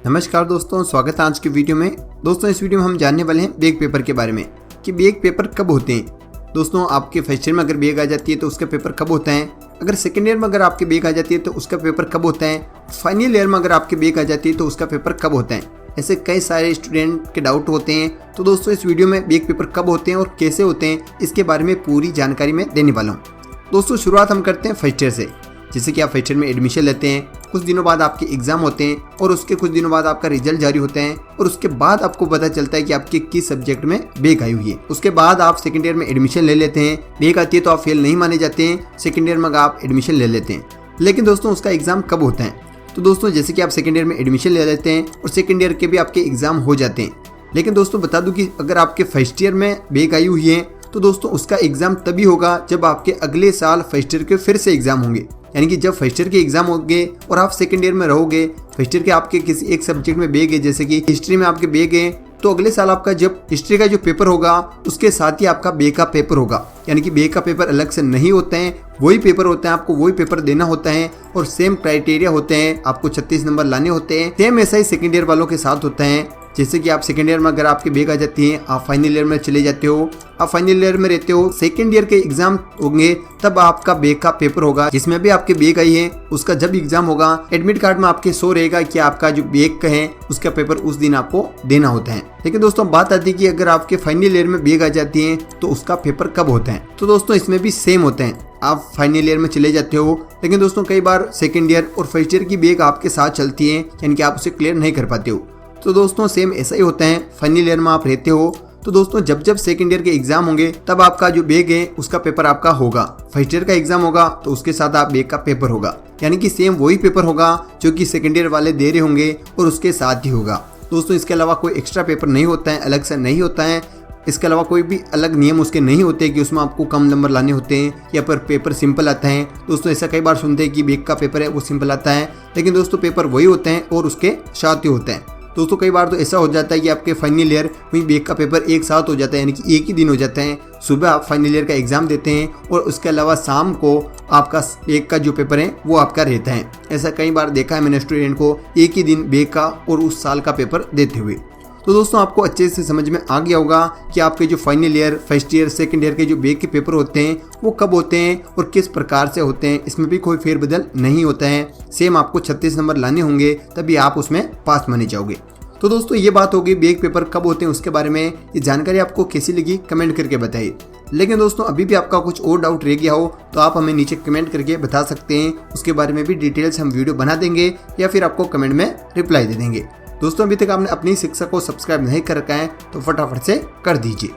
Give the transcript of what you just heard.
नमस्कार दोस्तों, स्वागत है आज की वीडियो में। दोस्तों इस वीडियो में हम जानने वाले हैं बैक पेपर के बारे में कि बैक पेपर कब होते हैं। दोस्तों आपके फर्स्ट ईयर में अगर बैक आ जाती है तो उसका पेपर कब होता है, अगर सेकेंड ईयर में अगर आपके बैक आ जाती है तो उसका पेपर कब होता है, फाइनल ईयर में अगर आपके बैक आ जाती है तो उसका पेपर कब होता है। ऐसे कई सारे स्टूडेंट के डाउट होते हैं। तो दोस्तों इस वीडियो में बैक पेपर कब होते हैं और कैसे होते हैं इसके बारे में पूरी जानकारी मैं देने वाला हूँ। दोस्तों शुरुआत हम करते हैं फर्स्ट ईयर से। जैसे कि आप फर्स्ट ईयर में एडमिशन लेते हैं, कुछ दिनों बाद आपके एग्जाम होते हैं और उसके कुछ दिनों बाद आपका रिजल्ट जारी होता है और उसके बाद आपको पता चलता है कि आपके किस सब्जेक्ट में बैक आई हुई है। उसके बाद आप सेकंड ईयर में एडमिशन ले लेते हैं। बैक आती है तो आप फेल नहीं माने जाते हैं, सेकंड ईयर में आप एडमिशन ले लेते हैं। लेकिन दोस्तों उसका एग्जाम कब होता है? तो दोस्तों जैसे कि आप सेकंड ईयर में एडमिशन ले लेते हैं और सेकंड ईयर के भी आपके एग्जाम हो जाते हैं। लेकिन दोस्तों बता दूं कि अगर आपके फर्स्ट ईयर में बैक आई हुई है तो दोस्तों उसका एग्जाम तभी होगा जब आपके अगले साल फर्स्ट ईयर के फिर से एग्जाम होंगे। यानी कि जब फर्स्ट ईयर के एग्जाम होंगे और आप सेकंड ईयर में रहोगे, फर्स्ट ईयर के आपके किसी एक सब्जेक्ट में बैक है, जैसे कि हिस्ट्री में आपके बैक है, तो अगले साल आपका जब हिस्ट्री का जो पेपर होगा उसके साथ ही आपका बैक का पेपर होगा। यानी कि बैक का पेपर अलग से नहीं होते हैं, वही पेपर होता है, आपको वही पेपर देना होता है और सेम क्राइटेरिया होते हैं, आपको 36 नंबर लाने होते हैं। सेम ऐसा ही सेकंड ईयर वालों के साथ होता है। जैसे कि आप सेकंड ईयर में अगर आपके बैक आ जाती है, आप फाइनल ईयर में चले जाते हो, आप फाइनल ईयर में रहते हो, सेकंड ईयर के एग्जाम होंगे तब आपका बैक का पेपर होगा। जिसमें भी आपके बैक आई है उसका जब एग्जाम होगा, एडमिट कार्ड में आपके शो रहेगा कि आपका जो बैक का है उसका पेपर उस दिन आपको देना होता है। लेकिन दोस्तों बात आती है कि अगर आपके फाइनल ईयर में बैक आ जाती है तो उसका पेपर कब होता है। तो दोस्तों इसमें भी सेम होते हैं। आप फाइनल ईयर में चले जाते हो, लेकिन दोस्तों कई बार सेकंड ईयर और फर्स्ट ईयर की बैक आपके साथ चलती है, यानी कि आप उसे क्लियर नहीं कर पाते हो। तो दोस्तों सेम ऐसा ही होता है। फाइनल ईयर में आप रहते हो तो दोस्तों जब जब सेकंड ईयर के एग्जाम होंगे तब आपका जो बैक है उसका पेपर आपका होगा। फर्स्ट ईयर का एग्जाम होगा तो उसके साथ आप बैक का पेपर होगा, यानी कि सेम वही पेपर होगा जो कि सेकंड ईयर वाले दे रहे होंगे और उसके साथ ही होगा। दोस्तों इसके अलावा कोई एक्स्ट्रा पेपर नहीं होता है, अलग से नहीं होता है। इसके अलावा कोई भी अलग नियम उसके नहीं होते कि उसमें आपको कम नंबर लाने होते हैं या पर पेपर सिंपल आता है। दोस्तों ऐसा कई बार सुनते हैं कि बैक का पेपर है वो सिंपल आता है, लेकिन दोस्तों पेपर वही होते हैं और उसके साथ ही होते हैं। दोस्तों कई बार तो ऐसा हो जाता है कि आपके फाइनल ईयर वही बैक का पेपर एक साथ हो जाता है, यानी कि एक ही दिन हो जाता है। सुबह आप फाइनल ईयर का एग्जाम देते हैं और उसके अलावा शाम को आपका बैक का जो पेपर है वो आपका रहता है। ऐसा कई बार देखा है मैंने स्टूडेंट को एक ही दिन बैक का और उस साल का पेपर देते हुए। तो दोस्तों आपको अच्छे से समझ में आ गया होगा कि आपके जो final year, first year, second year के जो बैक के पेपर होते हैं वो कब होते हैं और किस प्रकार से होते हैं। इसमें भी कोई फेरबदल नहीं होता है। सेम आपको 36 नंबर लाने होंगे तभी आप उसमें पास माने जाओगे। तो दोस्तों ये बात होगी बैक पेपर कब होते हैं उसके बारे में। ये जानकारी आपको कैसी लगी कमेंट करके बताइए। लेकिन दोस्तों अभी भी आपका कुछ और डाउट रह गया हो तो आप हमें नीचे कमेंट करके बता सकते हैं। उसके बारे में भी डिटेल्स हम वीडियो बना देंगे या फिर आपको कमेंट में रिप्लाई दे देंगे। दोस्तों अभी तक आपने अपनी शिक्षा को सब्सक्राइब नहीं कर रखा है तो फटाफट से कर दीजिए।